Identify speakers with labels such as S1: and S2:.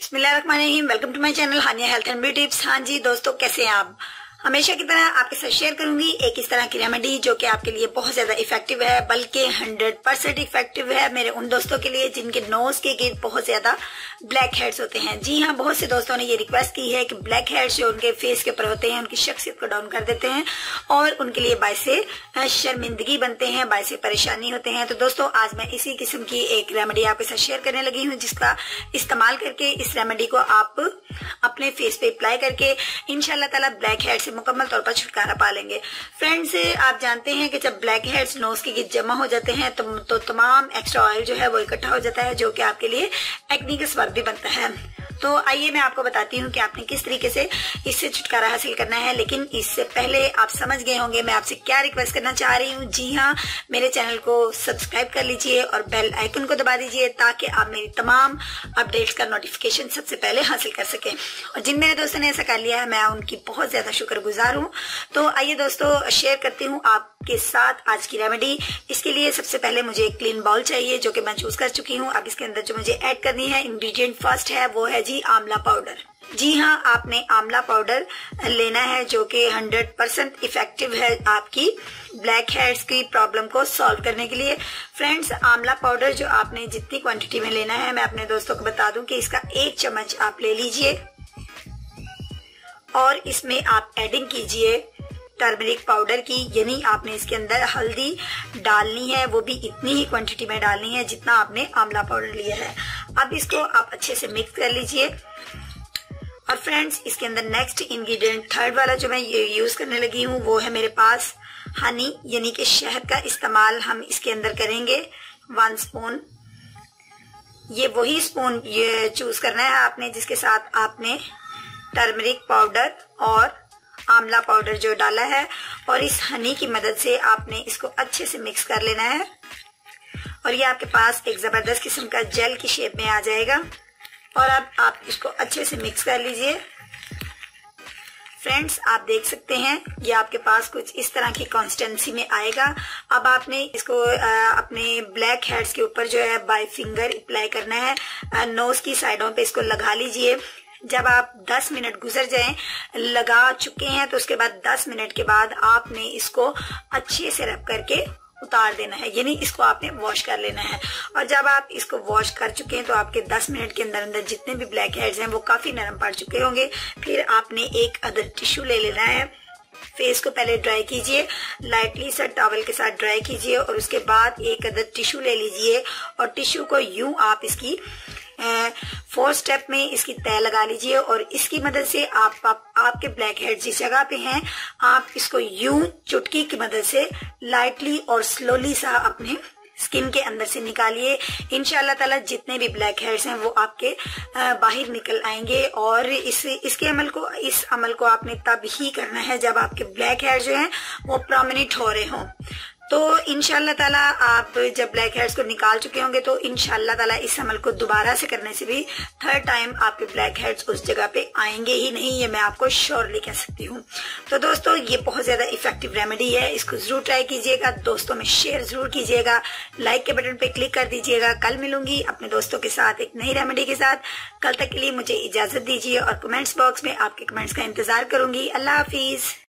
S1: बिस्मिल्लाहिर्रहमानिर्रहीम। Welcome to my channel Hania health and beauty tips. हाँ जी दोस्तों, कैसे हैं आप? हमेशा की तरह आपके साथ शेयर करूंगी एक इस तरह की रेमेडी जो कि आपके लिए बहुत ज्यादा इफेक्टिव है, बल्कि 100% इफेक्टिव है मेरे उन दोस्तों के लिए जिनके नोज के गिर्द बहुत ज्यादा ब्लैक हेड्स होते हैं। जी हाँ, बहुत से दोस्तों ने ये रिक्वेस्ट की है कि ब्लैक हेड्स जो उनके फेस के ऊपर होते हैं उनकी शख्सियत को डाउन कर देते हैं और उनके लिए बायसे शर्मिंदगी बनते हैं, बायसे परेशानी होते हैं। तो दोस्तों आज मैं इसी किस्म की एक रेमेडी आपके साथ शेयर करने लगी हूँ, जिसका इस्तेमाल करके इस रेमेडी को आप अपने फेस पे अप्लाई करके इंशाल्लाह ताला ब्लैक हेड से मुकम्मल तौर पर छुटकारा पा लेंगे। फ्रेंड्स, आप जानते हैं कि जब ब्लैक हेड्स नोज के गिर्द जमा हो जाते हैं तो तमाम एक्स्ट्रा ऑयल जो है वो इकट्ठा हो जाता है, जो कि आपके लिए एक्ने का सबब भी बनता है। तो आइए मैं आपको बताती हूँ कि आपने किस तरीके से इससे छुटकारा हासिल करना है। लेकिन इससे पहले आप समझ गए होंगे मैं आपसे क्या रिक्वेस्ट करना चाह रही हूँ। जी हाँ, मेरे चैनल को सब्सक्राइब कर लीजिए और बेल आइकन को दबा दीजिए ताकि आप मेरी तमाम अपडेट्स का नोटिफिकेशन सबसे पहले हासिल कर सके। और जिन मेरे दोस्तों ने ऐसा कर लिया है मैं उनकी बहुत ज्यादा शुक्रगुजार हूँ। तो आइए दोस्तों शेयर करती हूँ आपके साथ आज की रेमेडी। इसके लिए सबसे पहले मुझे एक क्लीन बाउल चाहिए जो कि मैं चूज कर चुकी हूँ। अब इसके अंदर जो मुझे ऐड करनी है इंग्रेडिएंट फर्स्ट है वो है जी आंवला पाउडर। जी हाँ, आपने आंवला पाउडर लेना है जो कि 100% इफेक्टिव है आपकी ब्लैक हेड्स की प्रॉब्लम को सॉल्व करने के लिए। फ्रेंड्स, आंवला पाउडर जो आपने जितनी क्वांटिटी में लेना है मैं अपने दोस्तों को बता दूं कि इसका 1 चम्मच आप ले लीजिए और इसमें आप एडिंग कीजिए टर्मरिक पाउडर की, यानी आपने इसके अंदर हल्दी डालनी है, वो भी इतनी ही क्वांटिटी में डालनी है जितना आपने आंवला पाउडर लिया है। अब इसको आप अच्छे से मिक्स कर लीजिए। और फ्रेंड्स, इसके अंदर नेक्स्ट इंग्रेडिएंट थर्ड वाला जो मैं यूज करने लगी हूँ वो है मेरे पास हनी, यानी कि शहद का इस्तेमाल हम इसके अंदर करेंगे 1 स्पून। ये वही स्पून ये चूज करना है आपने जिसके साथ आपने टर्मरिक पाउडर और आंवला पाउडर जो डाला है, और इस हनी की मदद से आपने इसको अच्छे से मिक्स कर लेना है और ये आपके पास एक जबरदस्त किस्म का जेल की शेप में आ जाएगा। और अब आप इसको अच्छे से मिक्स कर लीजिए। फ्रेंड्स, आप देख सकते हैं ये आपके पास कुछ इस तरह की कंसिस्टेंसी में आएगा। अब आपने इसको अपने ब्लैक हेड्स के ऊपर जो है बाय फिंगर अप्लाई करना है। नोज की साइडों पे इसको लगा लीजिए। जब आप 10 मिनट गुजर जाएं, लगा चुके हैं, तो उसके बाद 10 मिनट के बाद आपने इसको अच्छे से रब करके उतार देना है, यानी इसको आपने वॉश कर लेना है। और जब आप इसको वॉश कर चुके हैं तो आपके 10 मिनट के अंदर अंदर जितने भी ब्लैक हेड्स हैं वो काफी नरम पड़ चुके होंगे। फिर आपने एक अदर टिश्यू ले लेना है। फेस को पहले ड्राई कीजिए, लाइटली सा टॉवल के साथ ड्राई कीजिए और उसके बाद एक अदर टिश्यू ले लीजिए और टिश्यू को यूं आप इसकी 4 स्टेप में इसकी तय लगा लीजिए और इसकी मदद से आपके ब्लैक हेड जिस जगह पे हैं आप इसको यूं चुटकी की मदद से लाइटली और स्लोली सा अपने स्किन के अंदर से निकालिए। इंशाल्लाह ताला जितने भी ब्लैक हेड्स हैं वो आपके बाहर निकल आएंगे। और इस अमल को आपने तब ही करना है जब आपके ब्लैक हेड्स जो हैं वो प्रोमिनेंट हो रहे हों। तो इंशाल्लाह ताला आप जब ब्लैक हेड्स को निकाल चुके होंगे तो इंशाल्लाह ताला इस अमल को दोबारा से करने से भी 3rd टाइम आपके ब्लैक हेड्स उस जगह पे आएंगे ही नहीं, ये मैं आपको श्योरली कह सकती हूँ। तो दोस्तों ये बहुत ज्यादा इफेक्टिव रेमेडी है, इसको जरूर ट्राई कीजिएगा, दोस्तों में शेयर जरूर कीजिएगा, लाइक के बटन पे क्लिक कर दीजिएगा। कल मिलूंगी अपने दोस्तों के साथ एक नई रेमेडी के साथ। कल तक के लिए मुझे इजाजत दीजिए और कमेंट्स बॉक्स में आपके कमेंट्स का इंतजार करूंगी। अल्लाह हाफिज।